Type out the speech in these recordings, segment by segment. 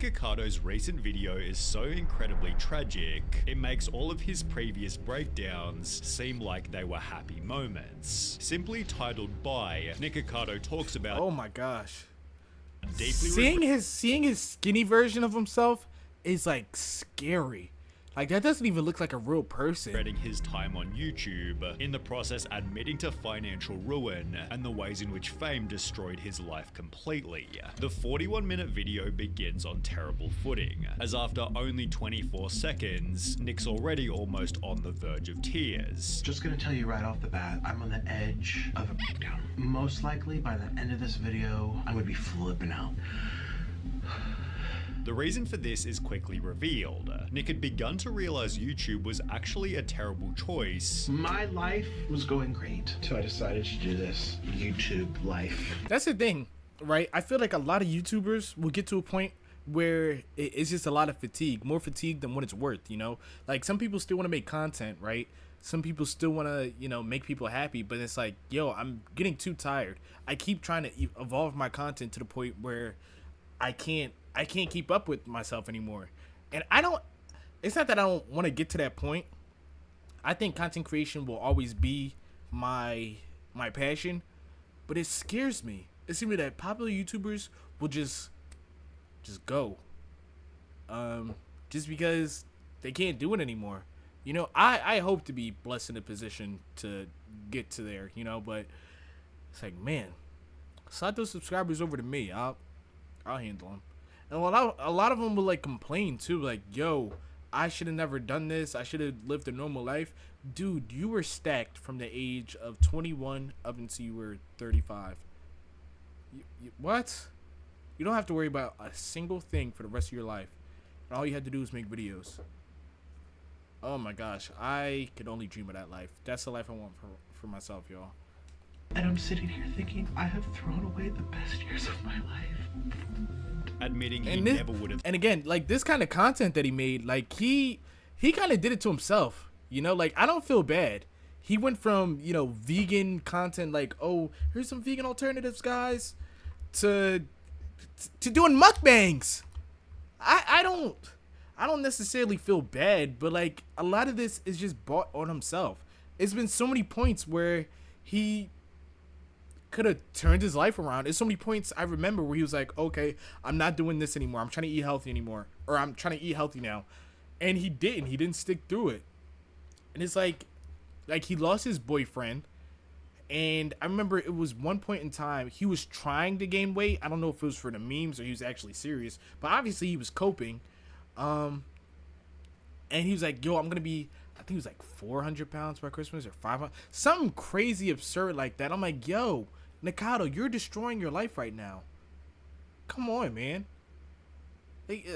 Nikocato's recent video is so incredibly tragic, it makes all of his previous breakdowns seem like they were happy moments. Simply titled By, Nikocato talks about— oh my gosh. deeply Seeing his skinny version of himself is like scary. Like that doesn't even look like a real person. regretting his time on YouTube, in the process admitting to financial ruin and the ways in which fame destroyed his life completely. The 41-minute video begins on terrible footing, as after only 24 seconds, Nick's already almost on the verge of tears. Just gonna tell you right off the bat, I'm on the edge of a breakdown. Most likely by the end of this video, I would be flipping out. The reason for this is quickly revealed. Nick had begun to realize YouTube was actually a terrible choice. My life was going great, so I decided to do this YouTube life. That's the thing, right? I feel like a lot of YouTubers will get to a point where it's just a lot of fatigue, more fatigue than what it's worth, you know? Like some people still want to make content, right? Some people still want to, you know, make people happy, but it's like, yo, I'm getting too tired. I keep trying to evolve my content to the point where I can't keep up with myself anymore. And it's not that I don't want to get to that point. I think content creation will always be my passion, but it scares me. It seems that popular YouTubers will just go. Just because they can't do it anymore. You know, I hope to be blessed in a position to get to there, you know, but it's like, man, slide those subscribers over to me. I'll handle them. And a lot of them will like complain too, like, yo, I should have never done this. I should have lived a normal life. Dude, you were stacked from the age of 21 up until you were 35. What? You don't have to worry about a single thing for the rest of your life. And all you had to do is make videos. Oh my gosh, I could only dream of that life. That's the life I want for myself, y'all. And I'm sitting here thinking, I have thrown away the best years of my life. Admitting he never would have. And again, like this kind of content that he made, like he kind of did it to himself, you know. Like I don't feel bad. He went from, you know, vegan content, like, oh, here's some vegan alternatives, guys, to doing mukbangs. I don't necessarily feel bad, but like a lot of this is just bought on himself. It's been so many points where he could have turned his life around. There's so many points I remember where he was like, okay, I'm not doing this anymore. I'm trying to eat healthy anymore. Or I'm trying to eat healthy now. And he didn't. He didn't stick through it. And it's like he lost his boyfriend. And I remember it was one point in time he was trying to gain weight. I don't know if it was for the memes or he was actually serious. But obviously he was coping. And he was like, yo, I'm going to be, I think it was like 400 pounds by Christmas or 500. Something crazy absurd like that. I'm like, yo, Nikocato, you're destroying your life right now. Come on, man. Like,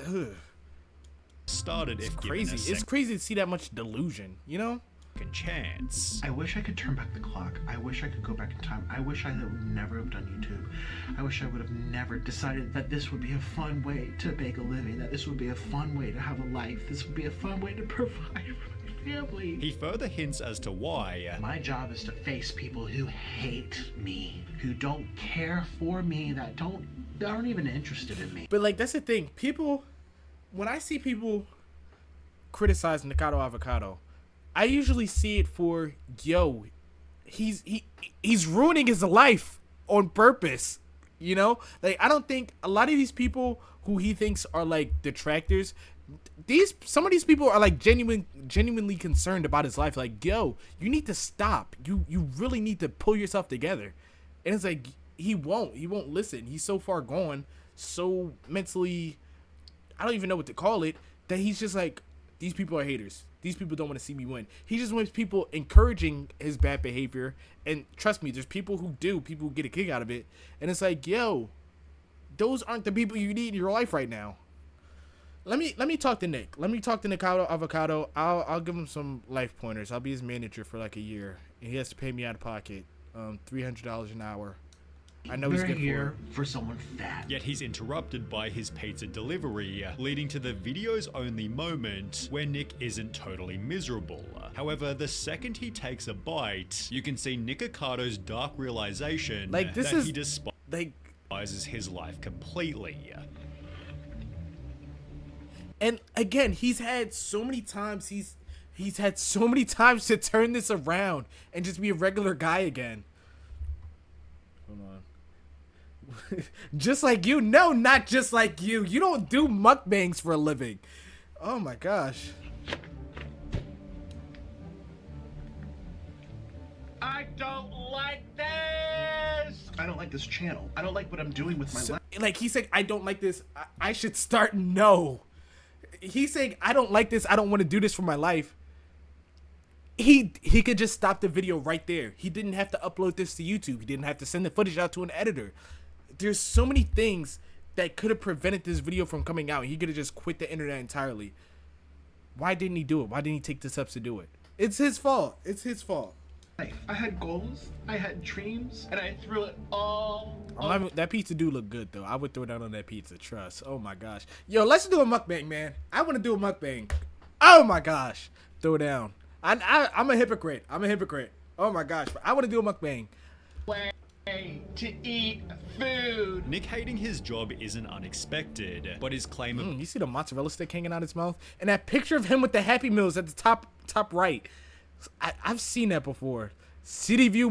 started if crazy. It's crazy to see that much delusion, you know? Chance. I wish I could turn back the clock. I wish I could go back in time. I wish I would never have done YouTube. I wish I would have never decided that this would be a fun way to make a living, that this would be a fun way to have a life, this would be a fun way to provide for my family. He further hints as to why. My job is to face people who hate me, who don't care for me, that aren't even interested in me. But like that's the thing. People, when I see people criticize Nikocato Avocado, I usually see it for, yo, he's ruining his life on purpose, you know? Like, I don't think a lot of these people who he thinks are, like, detractors, some of these people are, like, genuinely concerned about his life. Like, yo, you need to stop. You really need to pull yourself together. And it's like, he won't listen. He's so far gone, so mentally, I don't even know what to call it, that he's just like, these people are haters. These people don't want to see me win. He just wants people encouraging his bad behavior. And trust me, there's people who get a kick out of it. And it's like, yo, those aren't the people you need in your life right now. Let me talk to Nick. Let me talk to Nikocato Avocado. I'll give him some life pointers. I'll be his manager for like a year. And he has to pay me out of pocket $300 an hour. I know he's good here for someone fat. Yet he's interrupted by his pizza delivery, leading to the video's only moment where Nick isn't totally miserable. However, the second he takes a bite, you can see Nikocato's dark realization he despises his life completely. And again, he's had so many times to turn this around and just be a regular guy again. Hold on. Just like you. No, not just like you. You don't do mukbangs for a living. Oh my gosh. I don't like this. I don't like this channel. I don't like what I'm doing with my life. Like he's saying, I don't like this. I should start. No. He's saying, I don't like this. I don't want to do this for my life. He could just stop the video right there. He didn't have to upload this to YouTube. He didn't have to send the footage out to an editor. There's so many things that could have prevented this video from coming out. He could have just quit the internet entirely. Why didn't he do it? Why didn't he take the steps to do it? It's his fault. It's his fault. I had goals, I had dreams, and I threw it all. That pizza do look good though. I would throw down on that pizza. Trust. Oh my gosh. Yo, let's do a mukbang, man. I want to do a mukbang. Oh my gosh. Throw down. I'm a hypocrite. I'm a hypocrite. Oh my gosh. I want to do a mukbang. Way to eat food. Nick hating his job isn't unexpected, but his claim of You see the mozzarella stick hanging out his mouth, and that picture of him with the Happy Meals at the top right. I've seen that before. City View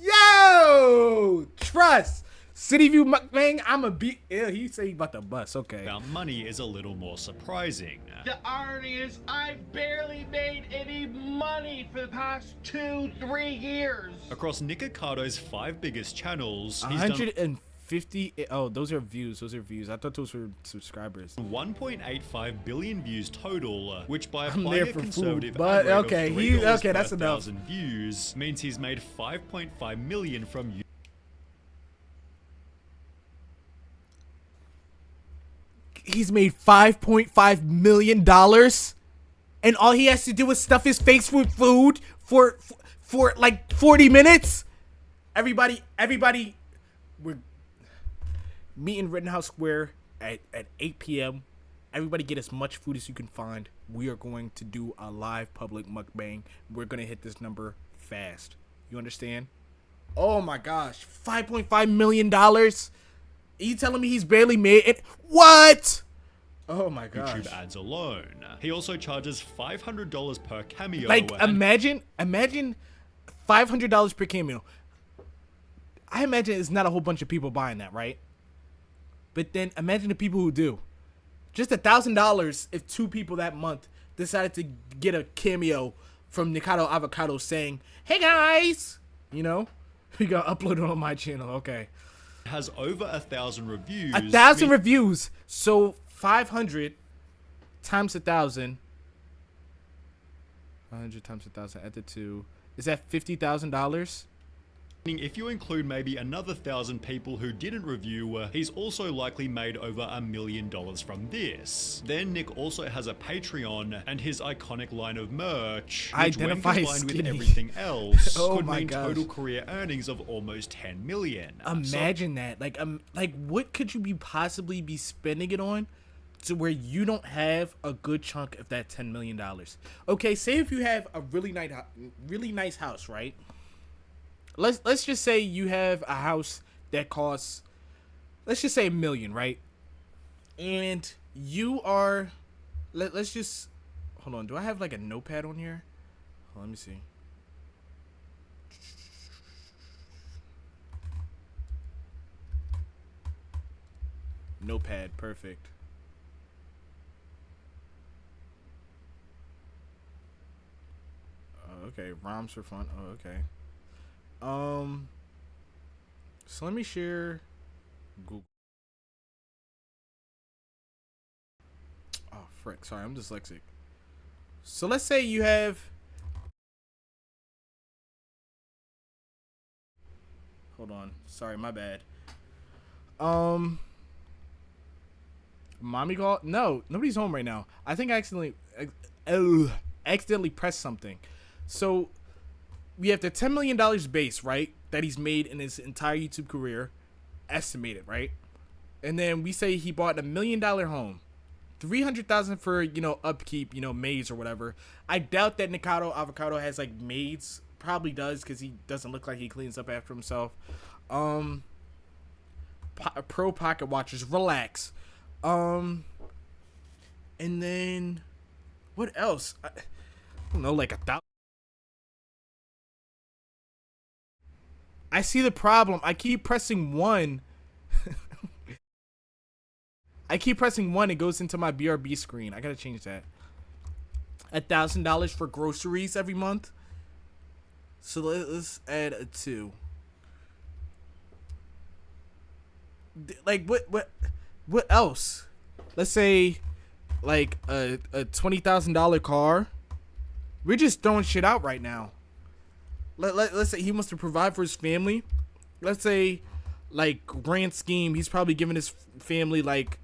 Yo! Trust! City View mukbang, I'm a beat. Yeah, he say he about to bust. Okay. about money is a little more surprising. The irony is I've barely made any money for the past 2-3 years. Across Nick Ocato's 5 biggest channels, he's done 150. Oh, those are views. Those are views. I thought those were subscribers. 1.85 billion views total, which by I'm applying there a for conservative food, but ad rate okay, of $3 okay, that's per enough. 1,000 views means he's made 5.5 million from YouTube. He's made $5.5 million, and all he has to do is stuff his face with food for like 40 minutes. Everybody, we're meeting Rittenhouse Square at 8 p.m. Everybody get as much food as you can find. We are going to do a live public mukbang. We're going to hit this number fast. You understand? Oh my gosh. $5.5 million? Are you telling me he's barely made it? What? Oh my gosh. YouTube ads alone. He also charges $500 per cameo. Like, imagine $500 per cameo. I imagine it's not a whole bunch of people buying that, right? But then imagine the people who do. Just $1,000 if 2 people that month decided to get a cameo from Nikado Avocado saying, "Hey guys," you know, we got uploaded on my channel. Okay. Has over 1,000 reviews. 1,000 reviews. So 500 times 1,000. 500 times 1,000 at the 2. Is that $50,000? If you include maybe another 1,000 people who didn't review, he's also likely made over $1 million from this. Then Nick also has a Patreon, and his iconic line of merch, which when combined with everything else, could mean total career earnings of almost 10 million. Imagine that. Like what could you possibly be spending it on to where you don't have a good chunk of that $10 million? Okay, say if you have a really nice house, right? Let's just say you have a house that costs, let's just say $1 million, right? And you are, let's just, hold on. Do I have like a notepad on here? Let me see. Notepad, perfect. Okay, rhymes for fun. Oh, okay. So let me share Google. Oh, frick. Sorry, I'm dyslexic. So let's say you have. Hold on. Sorry, my bad. Mommy called? No, nobody's home right now. I think I accidentally pressed something. So we have the $10 million base, right, that he's made in his entire YouTube career, estimated, right? And then we say he bought $1 million home, $300,000 for, upkeep, maids or whatever. I doubt that Nikado Avocado has like maids. Probably does, because he doesn't look like he cleans up after himself. Pro pocket watches, relax. And And then what else? I don't know, like 1,000. I see the problem. I keep pressing one. I keep pressing one. It goes into my BRB screen. I gotta change that. $1,000 for groceries every month. So let's add a 2. Like what else? Let's say like a $20,000 car. We're just throwing shit out right now. Let's say he wants to provide for his family. Let's say, like, grand scheme, he's probably giving his family like,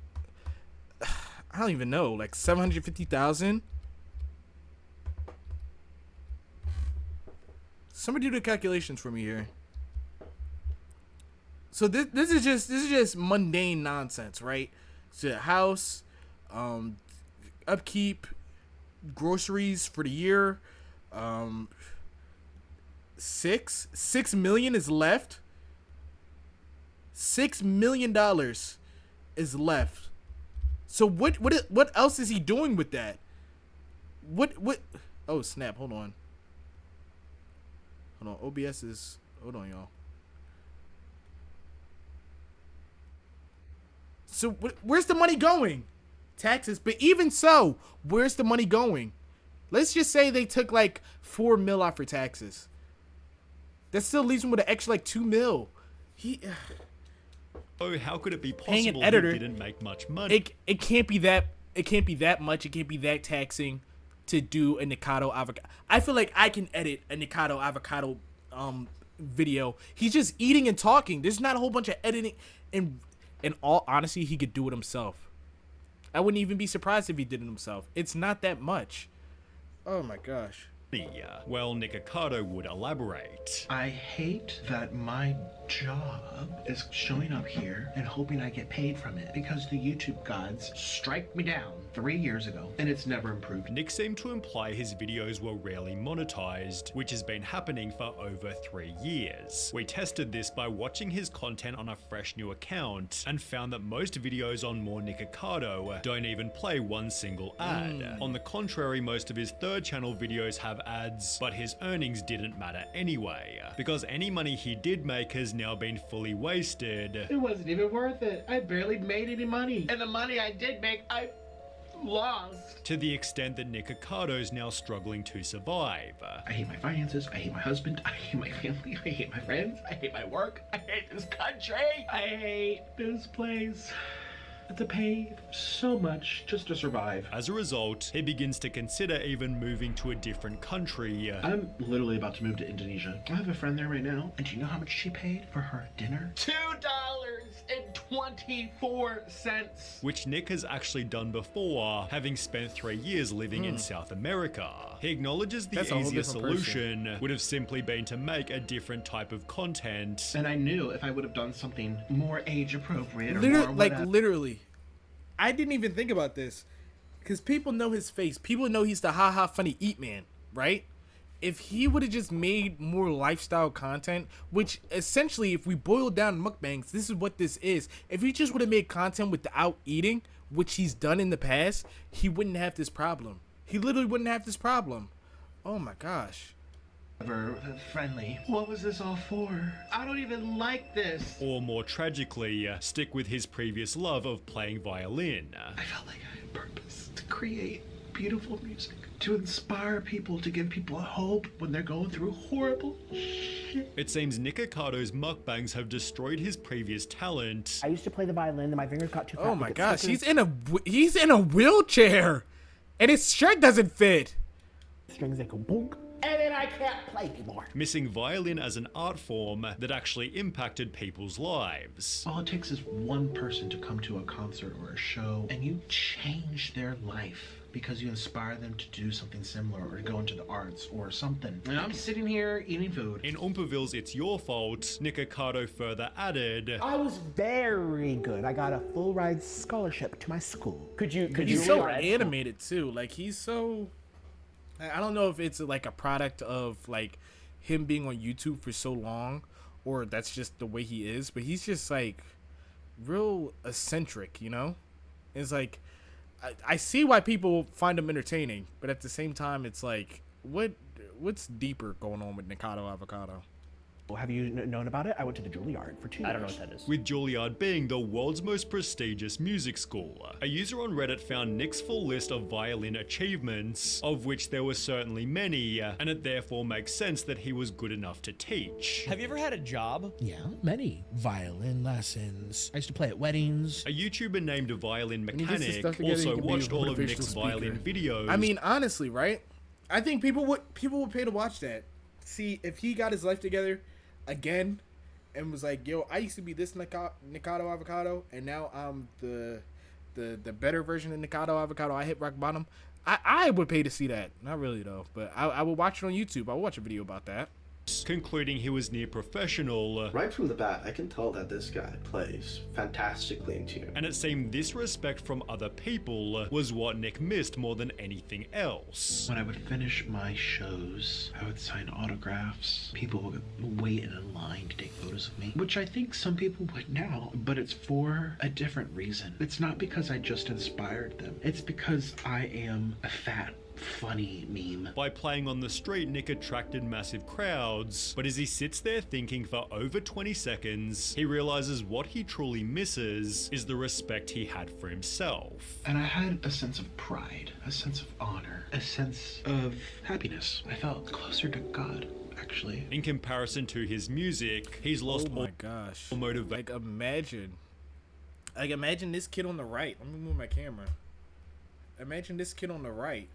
I don't even know, like $750,000. Somebody do the calculations for me here. So this is just mundane nonsense, right? So house, upkeep, groceries for the year, $6 million is left. $6 million is left. So what else is he doing with that? What? Oh snap! Hold on. OBS is. Hold on, y'all. So where's the money going? Taxes. But even so, where's the money going? Let's just say they took like $4 million off for taxes. That still leaves him with an extra like $2 million. Oh, how could it be Paying an possible editor, he didn't make much money? It can't be that. It can't be that much. It can't be that taxing to do a Nikado avocado. I feel like I can edit a Nikado avocado video. He's just eating and talking. There's not a whole bunch of editing. And in all honesty, he could do it himself. I wouldn't even be surprised if he did it himself. It's not that much. Oh my gosh. Well, Nikocado would elaborate. I hate that my job is showing up here and hoping I get paid from it because the YouTube gods strike me down 3 years ago and it's never improved. Nick seemed to imply his videos were rarely monetized, which has been happening for over 3 years. We tested this by watching his content on a fresh new account and found that most videos on More Nikocado don't even play one single ad. On the contrary, most of his third channel videos have ads, but his earnings didn't matter anyway, because any money he did make has now been fully wasted. It wasn't even worth it. I barely made any money. And the money I did make, I lost. To the extent that Nikocado's now struggling to survive. I hate my finances, I hate my husband, I hate my family, I hate my friends, I hate my work, I hate this country, I hate this place. To pay so much just to survive. As a result, he begins to consider even moving to a different country. I'm literally about to move to Indonesia. I have a friend there right now, and do you know how much she paid for her dinner? $2.24. Which Nick has actually done before, having spent 3 years living in South America. He acknowledges the easier solution would have simply been to make a different type of content. And I knew if I would have done something more age appropriate or Literally, more like literally. I didn't even think about this because people know his face. People know he's the haha funny eat man, right? If he would have just made more lifestyle content, which essentially, if we boil down mukbangs, this is what this is. If he just would have made content without eating, which he's done in the past, he wouldn't have this problem. He literally wouldn't have this problem. Oh my gosh. Friendly. What was this all for? I don't even like this. Or more tragically, stick with his previous love of playing violin. I felt like I had purpose to create beautiful music, to inspire people, to give people hope when they're going through horrible shit. It seems Nikocado's mukbangs have destroyed his previous talent. I used to play the violin and my fingers got too fat. Oh my gosh, he's in a wheelchair, and his shirt doesn't fit. Strings that go bonk. And then I can't play anymore. Missing violin as an art form that actually impacted people's lives. All it takes is one person to come to a concert or a show and you change their life because you inspire them to do something similar or to go into the arts or something. And I'm sitting here eating food. In Oompaville's It's Your Fault, Nikocado further added, I was very good. I got a full ride scholarship to my school. Could you He's so animated too. Like he's so. I don't know if it's like a product of like him being on YouTube for so long or that's just the way he is, but he's just like real eccentric, you know? It's like I see why people find him entertaining, but at the same time, it's like, what's deeper going on with Nikado Avocado? Have you known about it? I went to the Juilliard for 2 years. I don't know what that is. With Juilliard being the world's most prestigious music school, a user on Reddit found Nick's full list of violin achievements, of which there were certainly many, and it therefore makes sense that he was good enough to teach. Have you ever had a job? Yeah, many violin lessons. I used to play at weddings. A YouTuber named Violin When he gets his Mechanic stuff together, he also can be a watched all of motivational Nick's speaker. violin videos. I mean, honestly, right? I think people would pay to watch that. See, if he got his life together again and was like, yo, I used to be this Nikado Avocado, and now I'm the better version of Nikado Avocado. I hit rock bottom. I would pay to see that. Not really, though. But I would watch it on YouTube. I would watch a video about that. concluding he was near professional. Right from the bat, I can tell that this guy plays fantastically in tune. And it seemed this respect from other people was what Nick missed more than anything else. When I would finish my shows, I would sign autographs. People would wait in a line to take photos of me, which I think some people would now, but it's for a different reason. It's not because I just inspired them. It's because I am a fat, funny meme. By playing on the street, Nick attracted massive crowds, but as he sits there thinking for over 20 seconds, he realizes what he truly misses is the respect he had for himself. And I had a sense of pride, a sense of honor, a sense of happiness. I felt closer to God, actually. In comparison to his music, he's lost Oh all my gosh. motivation. Imagine this kid on the right. Let me move my camera. Imagine this kid on the right.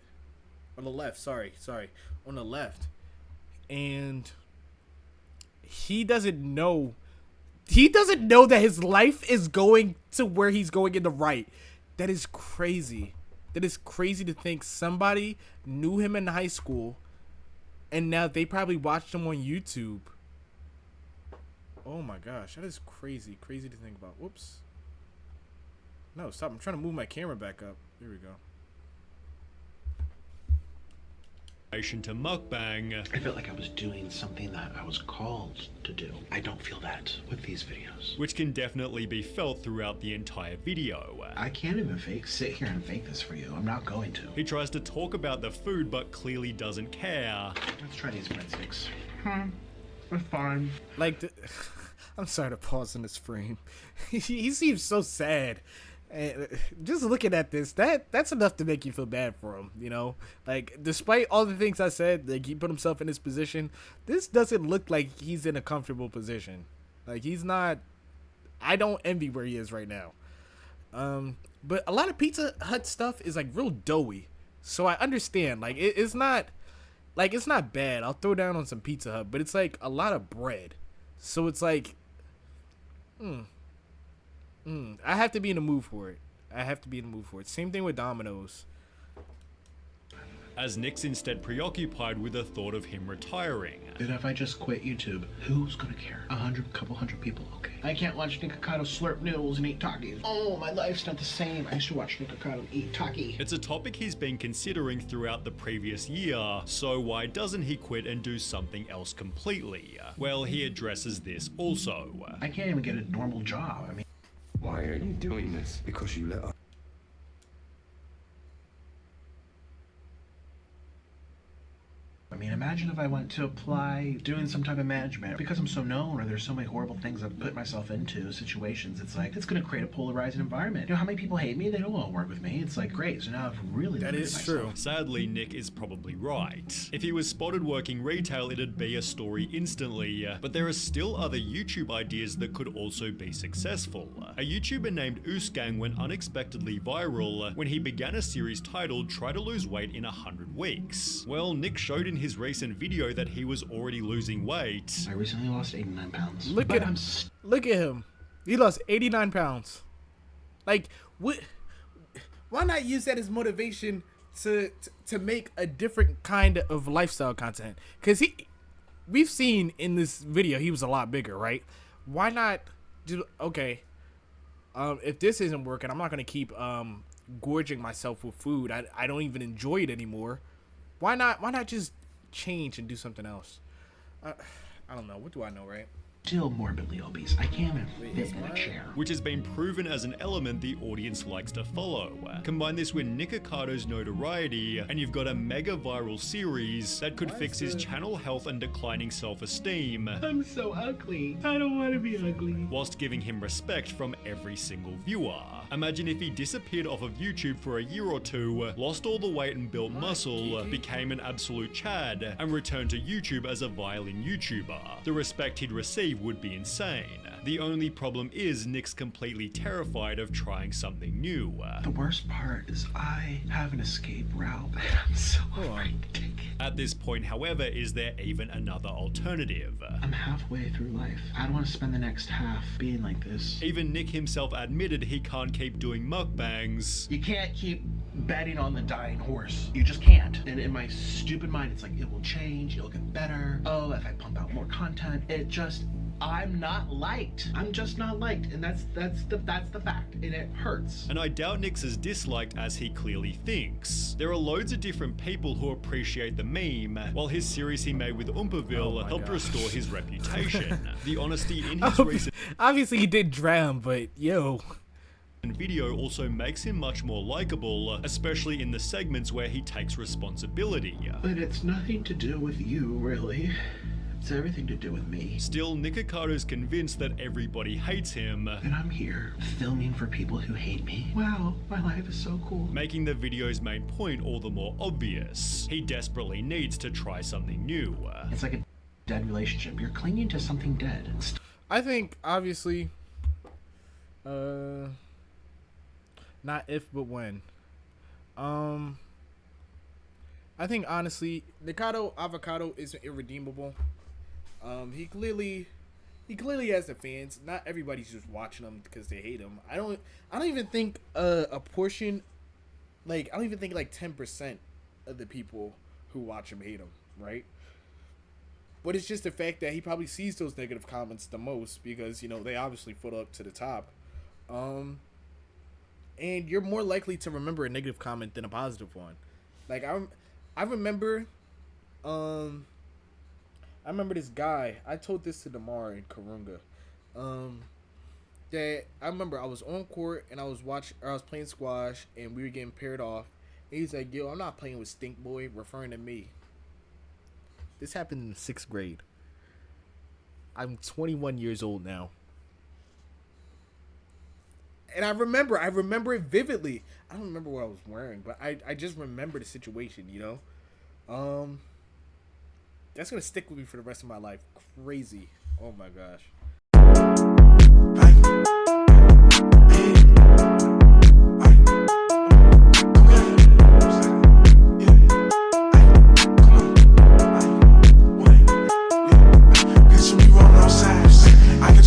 On the left, sorry. On the left. And he doesn't know that his life is going to where he's going in the right. That is crazy. That is crazy to think somebody knew him in high school and now they probably watched him on YouTube. Oh my gosh, that is crazy. Crazy to think about. Whoops. No, stop. I'm trying to move my camera back up. Here we go. To mukbang, I felt like I was doing something that I was called to do. I don't feel that with these videos. which can definitely be felt throughout the entire video. I can't even sit here and fake this for you. I'm not going to. He tries to talk about the food but clearly doesn't care. Let's try these breadsticks. It's fine. I'm sorry to pause in this frame. He seems so sad. And just looking at this, that's enough to make you feel bad for him, you know? Like, despite all the things I said, like, he put himself in this position, this doesn't look like he's in a comfortable position. Like, he's not... I don't envy where he is right now. But a lot of Pizza Hut stuff is, like, real doughy. So I understand. Like, it's not... Like, it's not bad. I'll throw down on some Pizza Hut, but it's, like, a lot of bread. So it's, like... I have to be in the mood for it. Same thing with Domino's. As Nick's instead preoccupied with the thought of him retiring. And if I just quit YouTube, who's gonna care? Couple hundred people, okay. I can't watch Nikocado slurp noodles and eat Takis. Oh, my life's not the same. I used to watch Nikocado eat Taki. It's a topic he's been considering throughout the previous year, so why doesn't he quit and do something else completely? Well, he addresses this also. I can't even get a normal job. I mean, Why are you doing this? Because you let us. imagine if I went to apply doing some type of management. Because I'm so known, or there's so many horrible things I've put myself into, situations, it's like, it's gonna create a polarizing environment. You know how many people hate me? They don't want to work with me. It's like, great, so now I've really That limited is myself. true. Sadly, Nick is probably right. If he was spotted working retail, it'd be a story instantly, but there are still other YouTube ideas that could also be successful. A YouTuber named Oosgang went unexpectedly viral when he began a series titled Try to Lose Weight in 100 Weeks. Well, Nick showed in his recent video that he was already losing weight. I recently lost 89 pounds. Look but at I'm him. Look at him. He lost 89 pounds. Like, what? Why not use that as motivation to make a different kind of lifestyle content? Because we've seen in this video he was a lot bigger, right? Why not do, okay, if this isn't working, I'm not going to keep gorging myself with food. I don't even enjoy it anymore. Why not just change and do something else? I don't know. What do I know, right? still morbidly obese. I can't even fit in a chair. which has been proven as an element the audience likes to follow. Combine this with Nick Ocato's notoriety, and you've got a mega viral series that could fix his channel health and declining self-esteem, I'm so ugly. I don't want to be ugly. whilst giving him respect from every single viewer. Imagine if he disappeared off of YouTube for a year or two, lost all the weight and built muscle, became an absolute Chad, and returned to YouTube as a violin YouTuber. The respect he'd receive would be insane. The only problem is Nick's completely terrified of trying something new. The worst part is I have an escape route and I'm so afraid to take it. At this point, however, is there even another alternative? I'm halfway through life. I don't want to spend the next half being like this. Even Nick himself admitted he can't keep doing mukbangs. You can't keep betting on the dying horse. You just can't. And in my stupid mind, it's like, it will change, it'll get better. Oh, if I pump out more content, I'm not liked. I'm just not liked, and that's the fact, and it hurts. And I doubt Nick's as disliked as he clearly thinks. There are loads of different people who appreciate the meme, while his series he made with Oompaville helped restore his reputation. The honesty in his recent Obviously, he did drown, but yo. video also makes him much more likable, especially in the segments where he takes responsibility. But it's nothing to do with you, really. It's everything to do with me. Still, Nick Ocato's convinced that everybody hates him, And I'm here, filming for people who hate me. Wow, my life is so cool. making the video's main point all the more obvious. He desperately needs to try something new. It's like a dead relationship. You're clinging to something dead. I think, obviously, not if, but when. I think, honestly, Nikado Avocado isn't irredeemable. He clearly has the fans. Not everybody's just watching him because they hate him. I don't even think a portion, I don't even think 10% of the people who watch him hate him, right? But it's just the fact that he probably sees those negative comments the most because, they obviously foot up to the top. And you're more likely to remember a negative comment than a positive one. I remember this guy. I told this to Damar in Karunga. That I remember I was on court and I was playing squash and we were getting paired off. And he's like, "Yo, I'm not playing with Stink Boy," referring to me. This happened in the 6th grade. I'm 21 years old now. And I remember it vividly. I don't remember what I was wearing, but I just remember the situation, That's gonna stick with me for the rest of my life. Crazy. Oh my gosh.